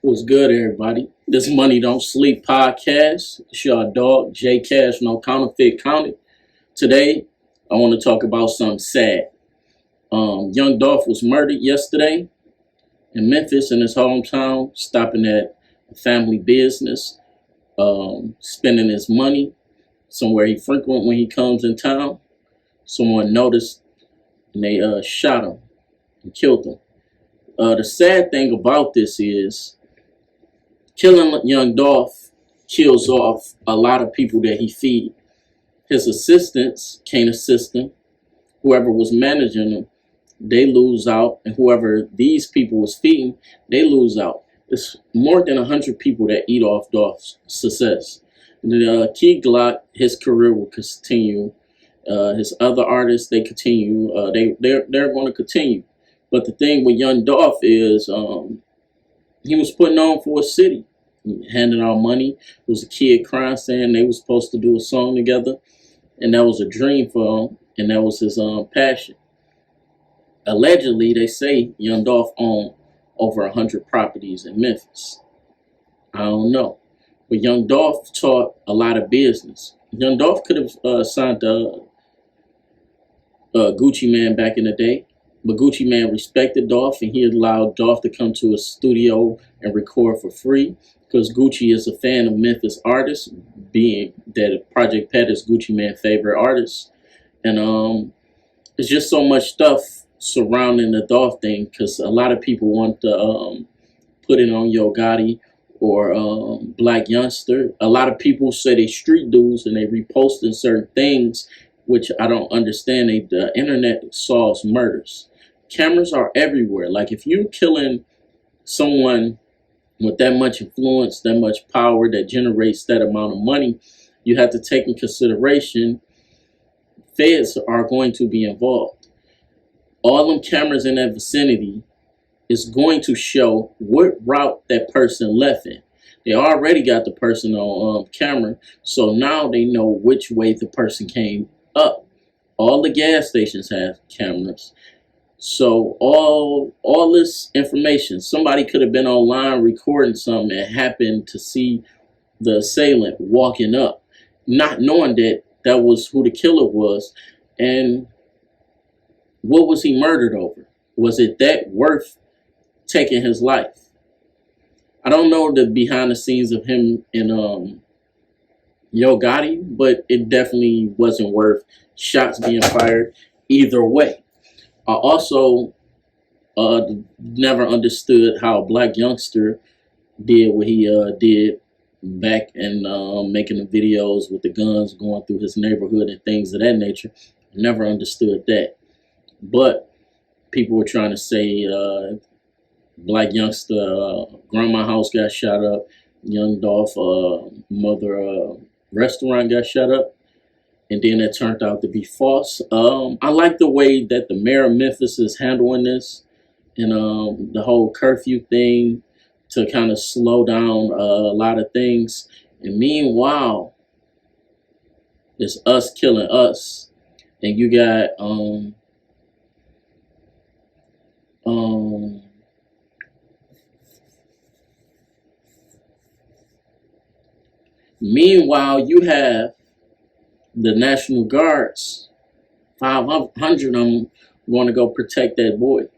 What's good, everybody? This Money Don't Sleep podcast. It's your dog, J Cash, no counterfeit counted. Today, I want to talk about something sad. Young Dolph was murdered yesterday in Memphis, in his hometown, stopping at a family business, spending his money somewhere he frequent when he comes in town. Someone noticed and they shot him and killed him. The sad thing about this is killing young Dolph kills off a lot of people that he feed. His assistants can't assist him. Whoever was managing him, they lose out. And whoever these people was feeding, they lose out. It's more than 100 people that eat off Dolph's success. Key Glock, his career will continue. His other artists, they continue. They're going to continue. But the thing with young Dolph is he was putting on for a city, handing out money. It was a kid crying saying they were supposed to do a song together, and that was a dream for him, and that was his passion. Allegedly, they say young Dolph owned over 100 properties in Memphis. I don't know, but young Dolph taught a lot of business. Young Dolph could have signed Gucci Mane back in the day. But Gucci Mane respected Dolph, and he allowed Dolph to come to his studio and record for free because Gucci is a fan of Memphis artists, being that Project Pat is Gucci Mane's favorite artist. And it's just so much stuff surrounding the Dolph thing because a lot of people want to put it on Yo Gotti or Black Youngster. A lot of people say they street dudes and they reposting certain things, which I don't understand. The internet solves murders. Cameras are everywhere. Like if you're killing someone with that much influence, that much power, that generates that amount of money, you have to take in consideration feds are going to be involved. All them cameras in that vicinity is going to show what route that person left in. They already got the person on camera, so now they know which way the person came up. All the gas stations have cameras. So all this information, somebody could have been online recording something and happened to see the assailant walking up, not knowing that that was who the killer was. And what was he murdered over? Was it that worth taking his life? I don't know the behind the scenes of him and Yo Gotti, but it definitely wasn't worth shots being fired either way. I also never understood how Black Youngster did what he did back in making the videos with the guns going through his neighborhood and things of that nature. Never understood that. But people were trying to say Black Youngster, grandma house got shot up, young Dolph mother restaurant got shut up. And then it turned out to be false. I like the way that the mayor of Memphis is handling this and the whole curfew thing to kind of slow down a lot of things. And meanwhile, it's us killing us. And you got meanwhile, you have the National Guards, 500 of them going to go protect that boy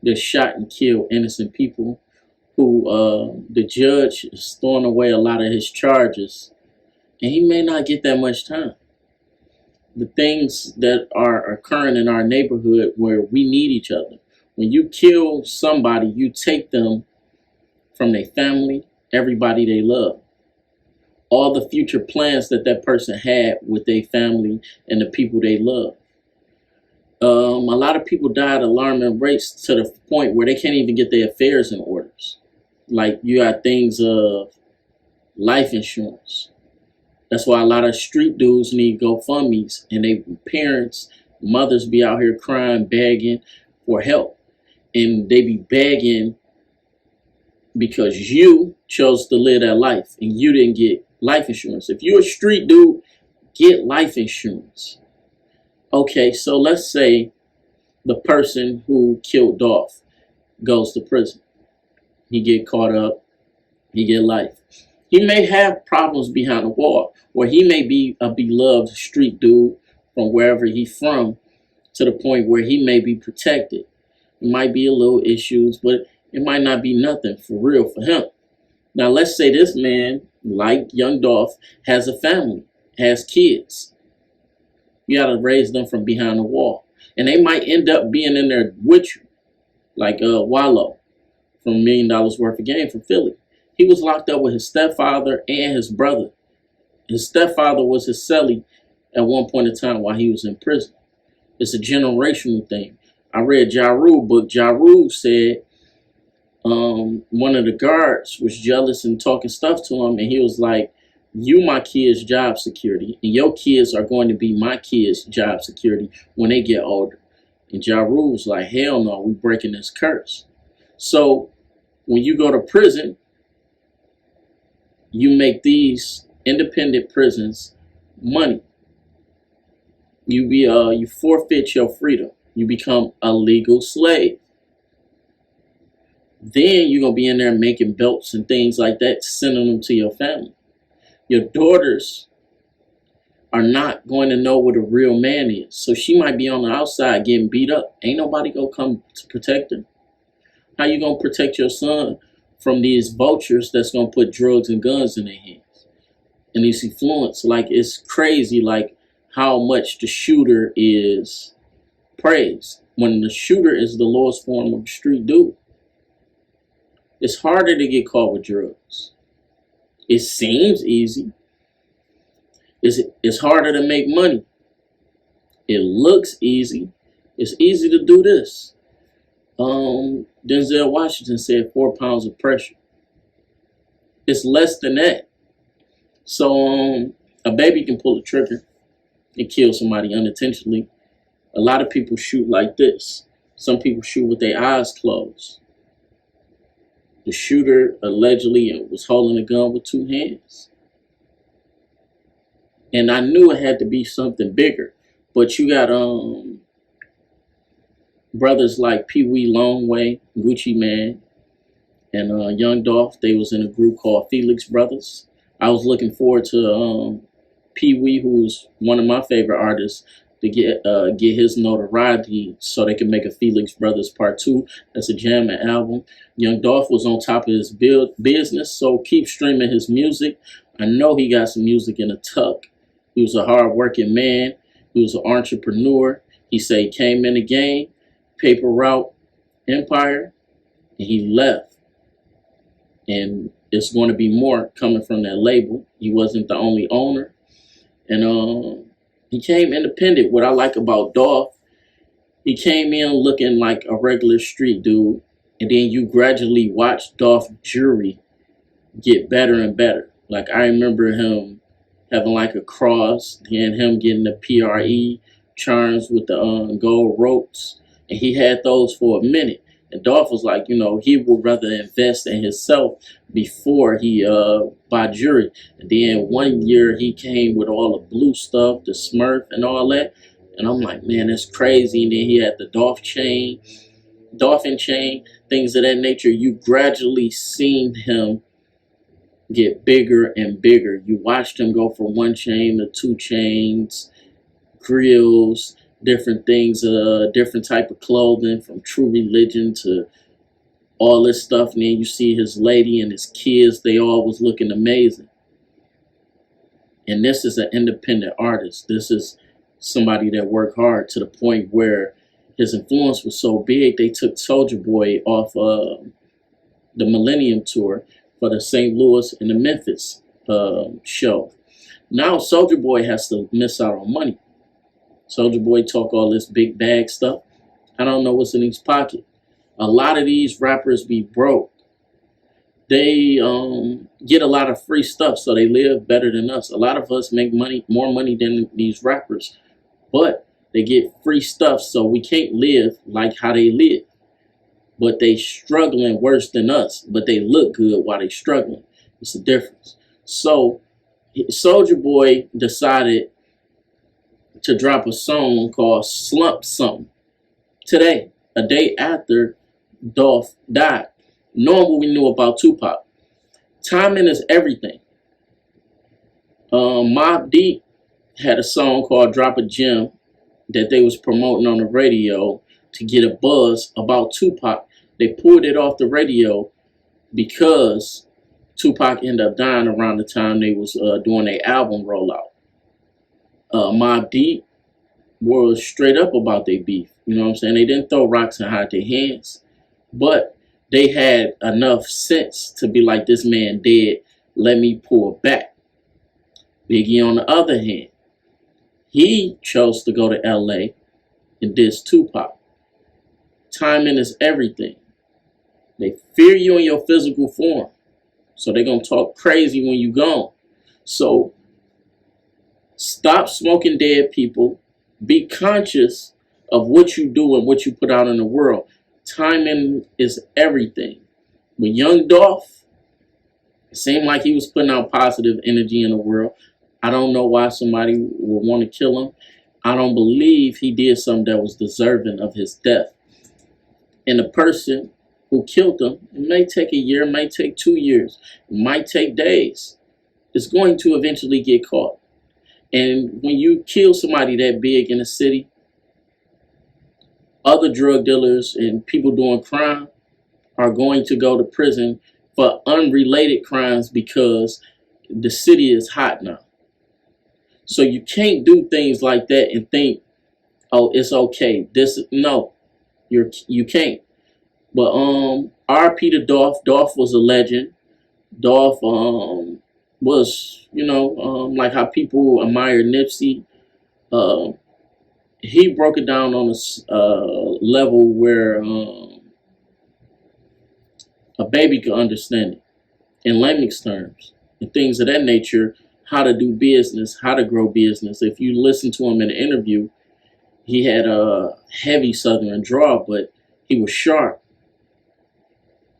that shot and killed innocent people, who the judge is throwing away a lot of his charges, and he may not get that much time. The things that are occurring in our neighborhood where we need each other. When you kill somebody, you take them from their family, everybody they love. All the future plans that that person had with their family and the people they love. A lot of people die at alarming rates to the point where they can't even get their affairs in orders. Like you got things of life insurance. That's why a lot of street dudes need GoFundMes, and they parents, mothers be out here crying, begging for help. And they be begging because you chose to live that life and you didn't get life insurance. If you're a street dude, get life insurance. Okay, so let's say the person who killed Dolph goes to prison. He get caught up, he get life. He may have problems behind the wall, or he may be a beloved street dude from wherever he's from, to the point where he may be protected. It might be a little issues, but it might not be nothing for real for him. Now, let's say this man, like Young Dolph, has a family, has kids. You got to raise them from behind the wall. And they might end up being in there with you, like Wallow from $1 Million Worth of Game from Philly. He was locked up with his stepfather and his brother. His stepfather was his cellie at one point in time while he was in prison. It's a generational thing. I read Ja Rule book. Ja Rule said one of the guards was jealous and talking stuff to him, and he was like, you my kids' job security, and your kids are going to be my kids' job security when they get older. And Ja Rule was like, hell no, we breaking this curse. So when you go to prison, you make these independent prisons money. You forfeit your freedom. You become a legal slave. Then you're going to be in there making belts and things like that, sending them to your family. Your daughters are not going to know what a real man is. So she might be on the outside getting beat up. Ain't nobody going to come to protect her. How you going to protect your son from these vultures that's going to put drugs and guns in their hands? And these influence, like, it's crazy, like, how much the shooter is praised when the shooter is the lowest form of the street dude. It's harder to get caught with drugs. It seems easy. It's harder to make money. It looks easy. It's easy to do this. Denzel Washington said 4 pounds of pressure. It's less than that. So a baby can pull a trigger and kill somebody unintentionally. A lot of people shoot like this. Some people shoot with their eyes closed. The shooter allegedly was holding a gun with 2 hands. And I knew it had to be something bigger. But you got brothers like Pee Wee Longway, Gucci Man, and Young Dolph. They was in a group called Felix Brothers. I was looking forward to Pee Wee, who's one of my favorite artists, to get his notoriety so they can make a Felix Brothers Part 2. That's a jamming album. Young Dolph was on top of his business, so keep streaming his music. I know he got some music in the tuck. He was a hard-working man. He was an entrepreneur. He said he came in the game, paper route empire, and he left. And it's going to be more coming from that label. He wasn't the only owner. And he came independent. What I like about Dolph, he came in looking like a regular street dude, and then you gradually watch Dolph jewelry get better and better. Like, I remember him having like a cross, and him getting the PRE charms with the gold ropes, and he had those for a minute. And Dolph was like, you know, he would rather invest in himself before he buy jewelry. And then one year he came with all the blue stuff, the Smurf and all that. And I'm like, man, that's crazy. And then he had the dolphin chain, things of that nature. You gradually seen him get bigger and bigger. You watched him go from 1 chain to 2 chains, grills, different things, different type of clothing, from True Religion to all this stuff. And then you see his lady and his kids, they all was looking amazing. And this is an independent artist. This is somebody that worked hard to the point where his influence was so big, they took Soulja Boy off the Millennium Tour for the St. Louis and the Memphis show. Now Soulja Boy has to miss out on money. Soulja Boy talk all this big bag stuff. I don't know what's in his pocket. A lot of these rappers be broke. They get a lot of free stuff, so they live better than us. A lot of us make money, more money than these rappers, but they get free stuff, so we can't live like how they live. But they struggling worse than us, but they look good while they struggling. It's a difference. So Soulja Boy decided to drop a song called Slump Something today, a day after Dolph died. knowing what we knew about Tupac. Timing is everything. Mobb Deep had a song called Drop a Gem that they was promoting on the radio to get a buzz about Tupac. They pulled it off the radio because Tupac ended up dying around the time they was doing their album rollout. Mobb Deep was straight up about their beef. You know what I'm saying? They didn't throw rocks and hide their hands, but they had enough sense to be like, this man dead, let me pull back. Biggie, on the other hand, he chose to go to LA and diss Tupac. Timing is everything. They fear you in your physical form, so they're going to talk crazy when you gone. So stop smoking dead people. Be conscious of what you do and what you put out in the world. Timing is everything. With Young Dolph, it seemed like he was putting out positive energy in the world. I don't know why somebody would want to kill him. I don't believe he did something that was deserving of his death. And the person who killed him, it may take a year, it might take 2 years, it might take days. It's going to eventually get caught. And when you kill somebody that big in a city, other drug dealers and people doing crime are going to go to prison for unrelated crimes because the city is hot now. So you can't do things like that and think, oh, it's okay. No, you can't. But R.P. to Dolph. Dolph was a legend. Dolph was, like how people admire Nipsey. He broke it down on a level where a baby could understand it in layman's terms and things of that nature, how to do business, how to grow business. If you listen to him in an interview, he had a heavy southern drawl, but he was sharp.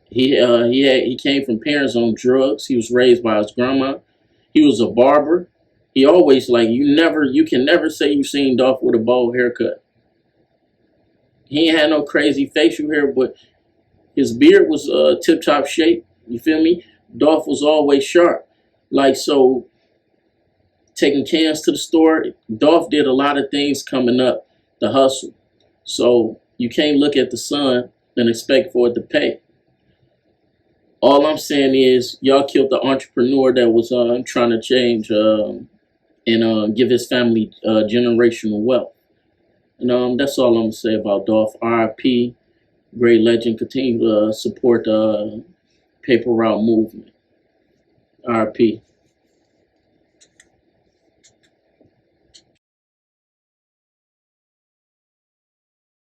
He came from parents on drugs. He was raised by his grandma. He was a barber. He always, you can never say you've seen Dolph with a bold haircut. He ain't had no crazy facial hair, but his beard was tip-top shape. You feel me? Dolph was always sharp. So taking cans to the store, Dolph did a lot of things coming up the hustle. So you can't look at the sun and expect for it to pay. All I'm saying is y'all killed the entrepreneur that was trying to change and give his family generational wealth. And that's all I'm going to say about Dolph. R.I.P. Great legend. Continue to support the paper route movement. R.I.P.